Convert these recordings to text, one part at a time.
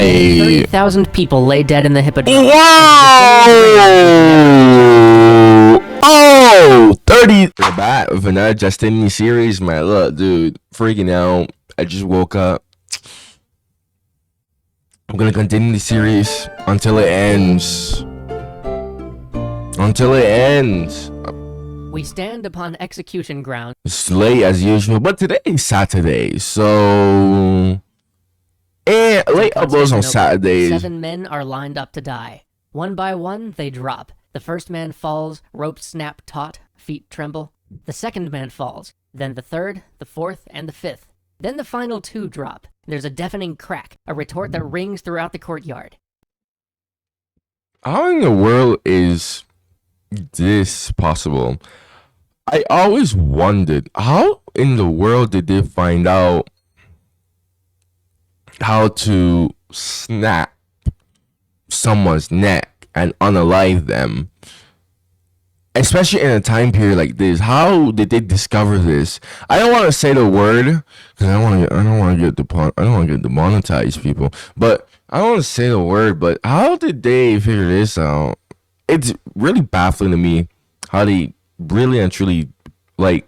Right. 30,000 people lay dead in the Hippodrome. Whoa! Oh! 30. We're back with another Justinian series, man. Look, dude, freaking out. I just woke up. I'm gonna continue the series until it ends. Until it ends. We stand upon execution ground. It's late as usual, but today is Saturday, so late uploads on Saturdays. 7 men are lined up to die. One by one, they drop. The first man falls, ropes snap taut, feet tremble. The second man falls, then the third, the fourth, and the fifth. Then the final 2 drop. There's a deafening crack, a retort that rings throughout the courtyard. How in the world is this possible? I always wondered, how in the world did they find out how to snap someone's neck and unalive them? Especially in a time period like this, how did they discover this? I don't want to say the word because I don't want to get demonetized, people. But I don't want to say the word. But how did they figure this out? It's really baffling to me how they really and truly like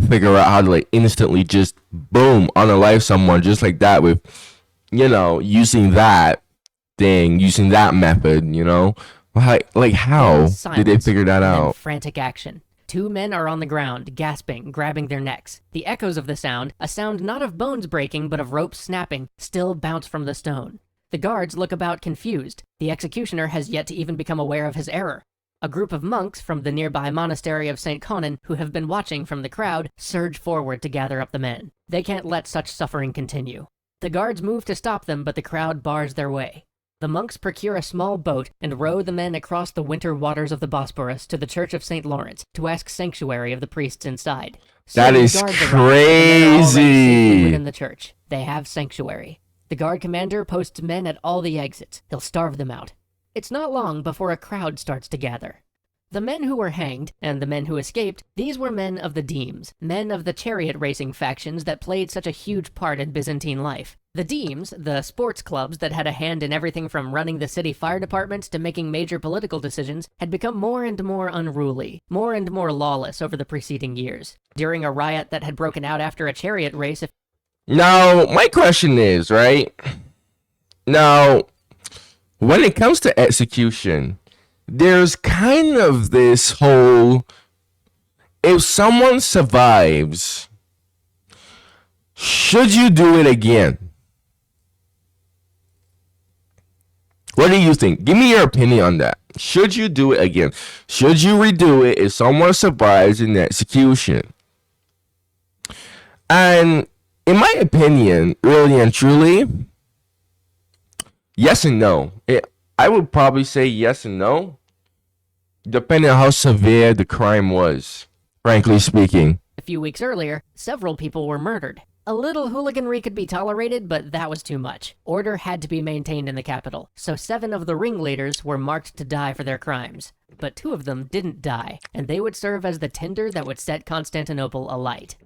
figure out how to like instantly just boom unalive someone just like that with, you know, using that method, you know. Like how did they figure that out? Frantic action. 2 men are on the ground, gasping, grabbing their necks. The echoes of the sound, a sound not of bones breaking but of ropes snapping, still bounce from the stone. The guards look about confused. The executioner has yet to even become aware of his error. A group of monks from the nearby monastery of St. Conon, who have been watching from the crowd, surge forward to gather up the men. They can't let such suffering continue. The guards move to stop them, but the crowd bars their way. The monks procure a small boat and row the men across the winter waters of the Bosporus to the Church of St. Lawrence to ask sanctuary of the priests inside. That is crazy. Within the church, they have sanctuary. The guard commander posts men at all the exits. He'll starve them out. It's not long before a crowd starts to gather. The men who were hanged, and the men who escaped, these were men of the Demes, men of the chariot racing factions that played such a huge part in Byzantine life. The Demes, the sports clubs that had a hand in everything from running the city fire departments to making major political decisions, had become more and more unruly, more and more lawless over the preceding years. During a riot that had broken out after a chariot race... Now, my question is, right? Now, when it comes to execution, there's kind of this whole, if someone survives, should you do it again? What do you think? Give me your opinion on that. Should you do it again? Should you redo it if someone survives in execution? And in my opinion, really and truly, yes and no. I would probably say yes and no, depending on how severe the crime was, frankly speaking. A few weeks earlier, several people were murdered. A little hooliganry could be tolerated, but that was too much. Order had to be maintained in the capital, so 7 of the ringleaders were marked to die for their crimes. But 2 of them didn't die, and they would serve as the tinder that would set Constantinople alight.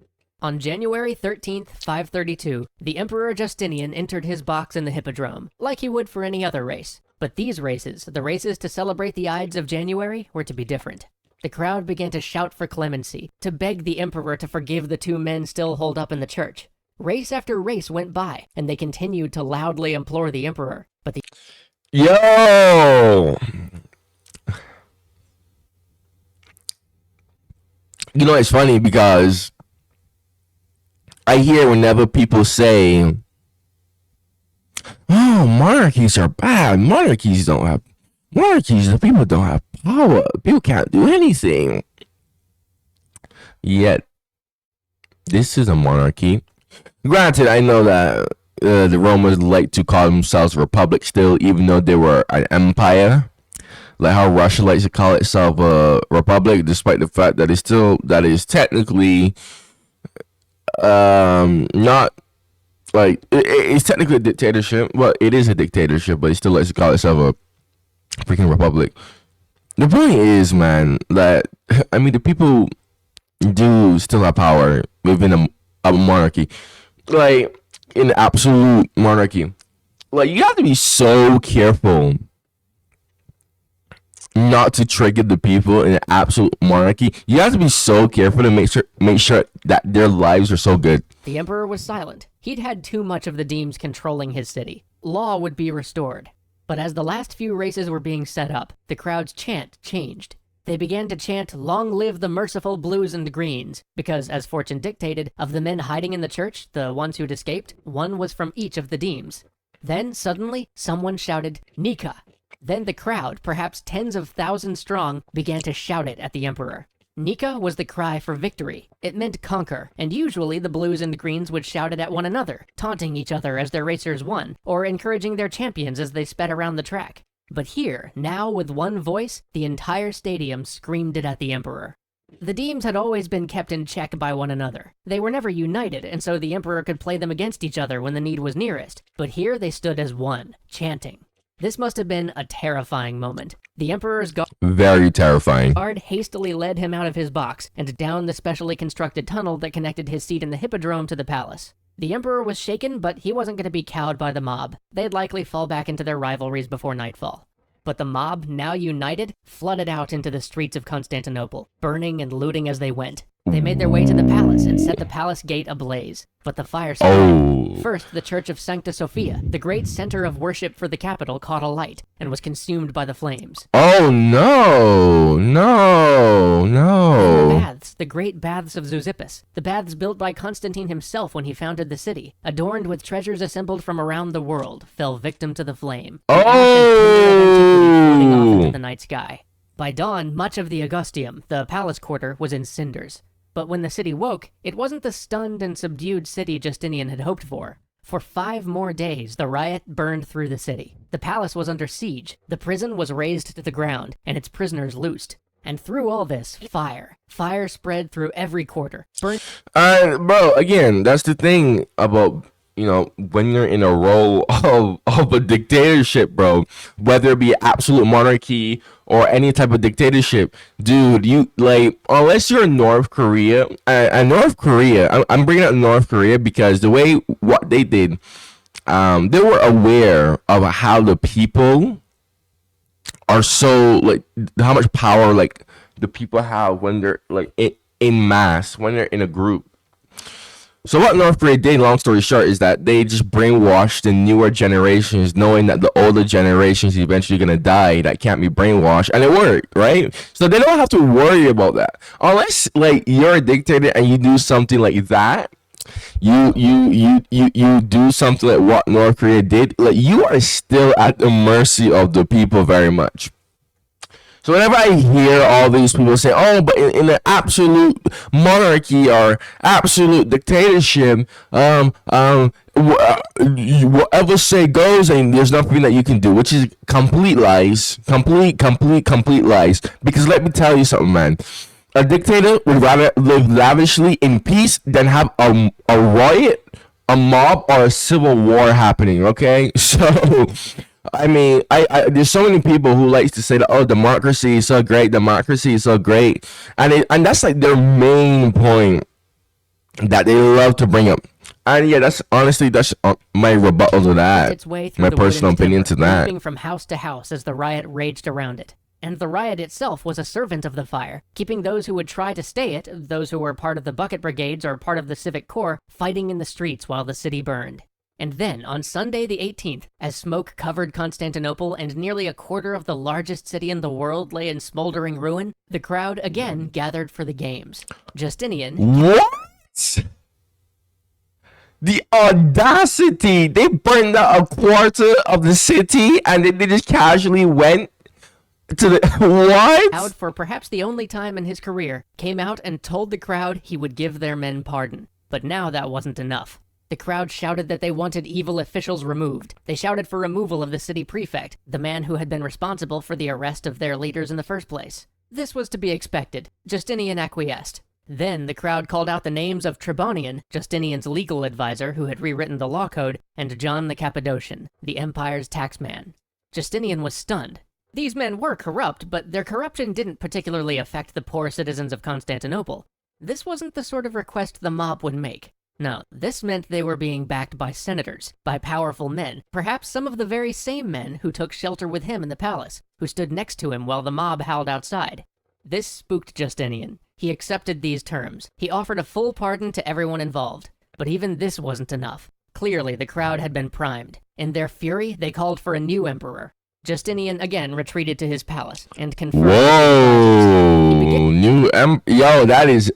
On January 13th, 532, the Emperor Justinian entered his box in the Hippodrome, like he would for any other race. But these races, the races to celebrate the Ides of January, were to be different. The crowd began to shout for clemency, to beg the emperor to forgive the 2 men still holed up in the church. Race after race went by, and they continued to loudly implore the emperor, but the... Yo! You know, it's funny because I hear whenever people say, oh, monarchies are bad. The people don't have power. People can't do anything. Yet, this is a monarchy. Granted, I know that the Romans like to call themselves a republic still, even though they were an empire. Like how Russia likes to call itself a republic, despite the fact that that is technically not like it's technically a dictatorship. Well, it is a dictatorship, but it still likes to call itself a freaking republic. The point is, man, that I mean the people do still have power within a monarchy, like in absolute monarchy. like you have to be so careful not to trigger the people in an absolute monarchy. You have to be so careful to make sure that their lives are so good. The emperor was silent. He'd had too much of the demes controlling his city. Law would be restored. But as the last few races were being set up, the crowd's chant changed. They began to chant, "Long live the merciful blues and greens," because, as fortune dictated, of the men hiding in the church, the ones who'd escaped, one was from each of the demes. Then, suddenly, someone shouted, "Nika!" Then the crowd, perhaps tens of thousands strong, began to shout it at the emperor. Nika was the cry for victory. It meant conquer, and usually the blues and greens would shout it at one another, taunting each other as their racers won, or encouraging their champions as they sped around the track. But here, now with one voice, the entire stadium screamed it at the emperor. The demes had always been kept in check by one another. They were never united, and so the emperor could play them against each other when the need was nearest. But here they stood as one, chanting. This must have been a terrifying moment. The emperor's Very terrifying. guard hastily led him out of his box and down the specially constructed tunnel that connected his seat in the hippodrome to the palace. The emperor was shaken, but he wasn't going to be cowed by the mob. They'd likely fall back into their rivalries before nightfall. But the mob, now united, flooded out into the streets of Constantinople, burning and looting as they went. They made their way to the palace and set the palace gate ablaze. But the fire spread. Oh. First, the Church of Sancta Sophia, the great center of worship for the capital, caught alight and was consumed by the flames. Oh no, no, The no. baths, the great baths of Zeuxippus, the baths built by Constantine himself when he founded the city, adorned with treasures assembled from around the world, fell victim to the flame. The ash and tinder of antiquity floating off into the night sky. By dawn, much of the Augustium, the palace quarter, was in cinders. But when the city woke, it wasn't the stunned and subdued city Justinian had hoped for. For 5 more days, the riot burned through the city. The palace was under siege, the prison was razed to the ground, and its prisoners loosed. And through all this, fire. Fire spread through every quarter. Bro, again, that's the thing about, when you're in a role of a dictatorship, bro, whether it be absolute monarchy or any type of dictatorship, dude, you, like, unless you're in North Korea, and North Korea, I'm bringing up North Korea because the way what they did, they were aware of how the people are so, like, how much power, like, the people have when they're, like, in mass, when they're in a group. So what North Korea did, long story short, is that they just brainwashed the newer generations, knowing that the older generations eventually gonna die that can't be brainwashed, and it worked, right? So they don't have to worry about that unless, like, you're a dictator and you do something like that. You do something like what North Korea did. Like, you are still at the mercy of the people very much. So whenever I hear all these people say, "Oh, but in an absolute monarchy or absolute dictatorship, whatever say goes, and there's nothing that you can do," which is complete lies, complete lies. Because let me tell you something, man. A dictator would rather live lavishly in peace than have a riot, a mob, or a civil war happening. Okay, so. I mean, I there's so many people who likes to say that, "Oh, democracy is so great, and that's like their main point that they love to bring up. And yeah, that's my rebuttal to that. Its way through My the personal wooden opinion to timber, that. leaping from house to house as the riot raged around it. And the riot itself was a servant of the fire, keeping those who would try to stay it, those who were part of the bucket brigades or part of the civic corps, fighting in the streets while the city burned. And then, on Sunday the 18th, as smoke covered Constantinople and nearly a quarter of the largest city in the world lay in smoldering ruin, the crowd again gathered for the games. Justinian... What? The audacity! They burned out a quarter of the city and they just casually went to the... What? Out for perhaps the only time in his career, came out and told the crowd he would give their men pardon. But now that wasn't enough. The crowd shouted that they wanted evil officials removed. They shouted for removal of the city prefect, the man who had been responsible for the arrest of their leaders in the first place. This was to be expected. Justinian acquiesced. Then the crowd called out the names of Tribonian, Justinian's legal advisor who had rewritten the law code, and John the Cappadocian, the empire's taxman. Justinian was stunned. These men were corrupt, but their corruption didn't particularly affect the poor citizens of Constantinople. This wasn't the sort of request the mob would make. Now, this meant they were being backed by senators, by powerful men, perhaps some of the very same men who took shelter with him in the palace, who stood next to him while the mob howled outside. This spooked Justinian. He accepted these terms. He offered a full pardon to everyone involved. But even this wasn't enough. Clearly, the crowd had been primed. In their fury, they called for a new emperor. Justinian again retreated to his palace and confirmed. Whoa! Yo, that is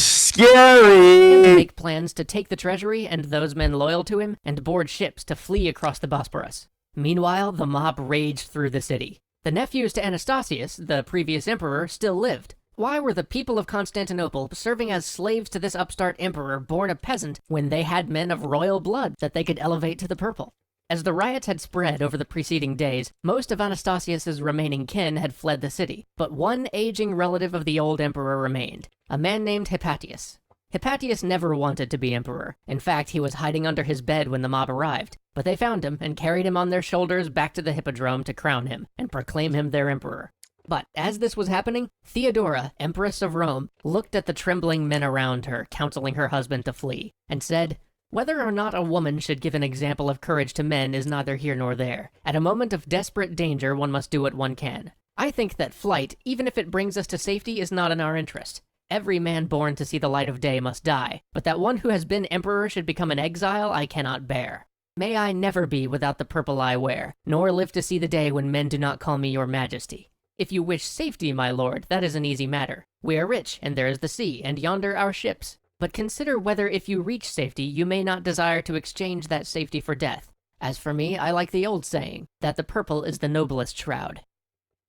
scary! To make plans to take the treasury and those men loyal to him and board ships to flee across the Bosporus. Meanwhile, the mob raged through the city. The nephews to Anastasius, the previous emperor, still lived. Why were the people of Constantinople serving as slaves to this upstart emperor born a peasant when they had men of royal blood that they could elevate to the purple? As the riots had spread over the preceding days, most of Anastasius's remaining kin had fled the city, but one aging relative of the old emperor remained, a man named Hypatius. Hypatius never wanted to be emperor. In fact, he was hiding under his bed when the mob arrived, but they found him and carried him on their shoulders back to the hippodrome to crown him and proclaim him their emperor. But as this was happening, Theodora, Empress of Rome, looked at the trembling men around her, counseling her husband to flee, and said, "Whether or not a woman should give an example of courage to men is neither here nor there. At a moment of desperate danger, one must do what one can. I think that flight, even if it brings us to safety, is not in our interest. Every man born to see the light of day must die, but that one who has been emperor should become an exile I cannot bear. May I never be without the purple I wear, nor live to see the day when men do not call me your majesty. If you wish safety, my lord, that is an easy matter. We are rich, and there is the sea, and yonder our ships. But consider whether if you reach safety, you may not desire to exchange that safety for death. As for me, I like the old saying, that the purple is the noblest shroud."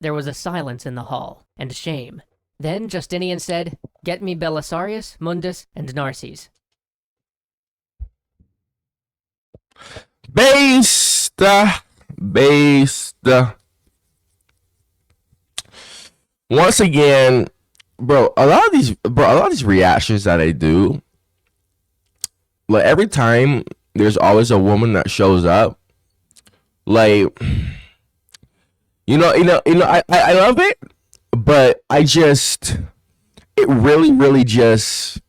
There was a silence in the hall, and shame. Then Justinian said, "Get me Belisarius, Mundus, and Narses." Based. Once again, bro, a lot of these reactions that I do, like every time there's always a woman that shows up, like, I love it, but it really just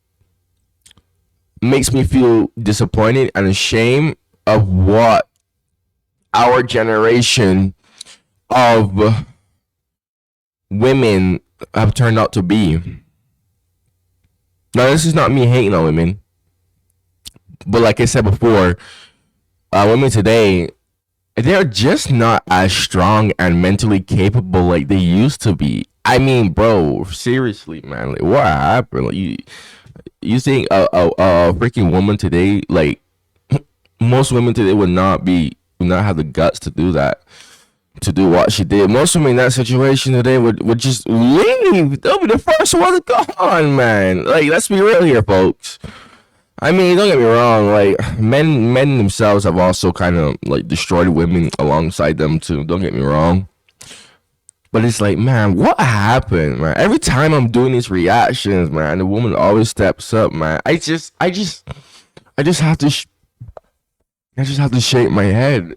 makes me feel disappointed and ashamed of what our generation of women have turned out to be. Now, this is not me hating on women, but like I said before, women today, they're just not as strong and mentally capable like they used to be. I mean, bro, seriously, man, like, what happened? Like, you think a freaking woman today, like, most women today would not have the guts to do that, to do what she did. Most women in that situation today would just leave. They'll be the first one to go on, man. Like, let's be real here, folks. I mean, don't get me wrong, like, men themselves have also kind of, like, destroyed women alongside them, too. Don't get me wrong. But it's like, man, what happened, man? Every time I'm doing these reactions, man, the woman always steps up, man. I just have to shake my head.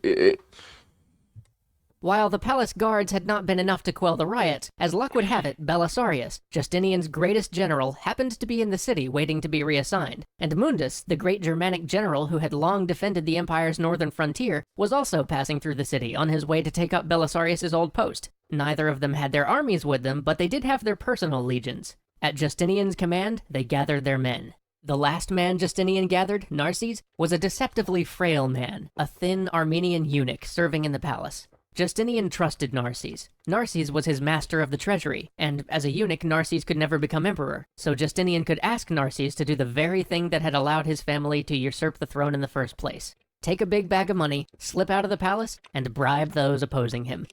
While the palace guards had not been enough to quell the riot, as luck would have it, Belisarius, Justinian's greatest general, happened to be in the city waiting to be reassigned, and Mundus, the great Germanic general who had long defended the empire's northern frontier, was also passing through the city on his way to take up Belisarius's old post. Neither of them had their armies with them, but they did have their personal legions. At Justinian's command, they gathered their men. The last man Justinian gathered, Narses, was a deceptively frail man, a thin Armenian eunuch serving in the palace. Justinian trusted Narses. Narses was his master of the treasury, and as a eunuch, Narses could never become emperor, so Justinian could ask Narses to do the very thing that had allowed his family to usurp the throne in the first place. Take a big bag of money, slip out of the palace, and bribe those opposing him.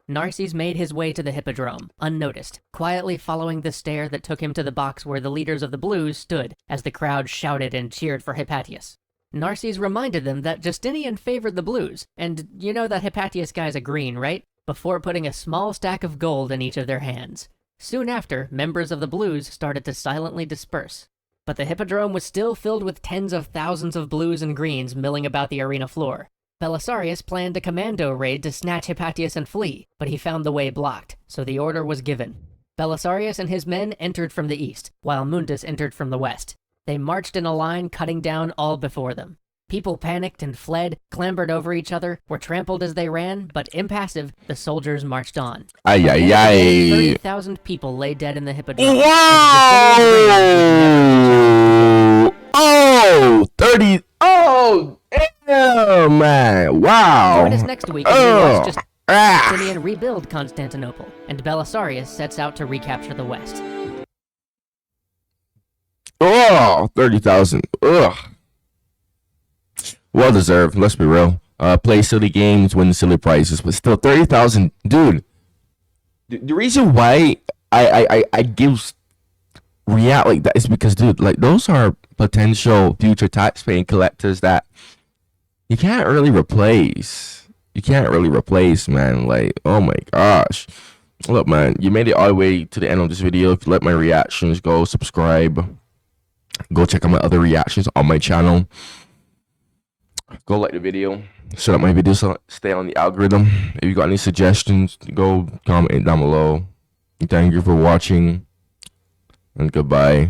Narses made his way to the hippodrome, unnoticed, quietly following the stair that took him to the box where the leaders of the Blues stood as the crowd shouted and cheered for Hypatius. Narses reminded them that Justinian favored the Blues, and you know that Hypatius guy's a green, right? Before putting a small stack of gold in each of their hands. Soon after, members of the Blues started to silently disperse. But the hippodrome was still filled with tens of thousands of Blues and Greens milling about the arena floor. Belisarius planned a commando raid to snatch Hypatius and flee, but he found the way blocked, so the order was given. Belisarius and his men entered from the east, while Mundus entered from the west. They marched in a line, cutting down all before them. People panicked and fled, clambered over each other, were trampled as they ran, but impassive, the soldiers marched on. Ay, At the ay, end of the day, ay. 30,000 people lay dead in the hippodrome. and Justinian's reign was never challenged again. Oh, 30. Oh, damn, man. Wow. Join us next week as we watch Justinian rebuild Constantinople, and Belisarius sets out to recapture the West. Oh, 30,000. Ugh. Well deserved. Let's be real. Play silly games, win silly prizes, but still 30,000, dude. The reason why I give react like that is because, dude, like those are potential future tax-paying collectors that you can't really replace. You can't really replace, man. Like, oh my gosh. Look, man, you made it all the way to the end of this video. If you like my reactions, go subscribe. Go check out my other reactions on my channel. Go like the video so that my videos stay on the algorithm. If you got any suggestions, go comment down below. Thank you for watching, and goodbye.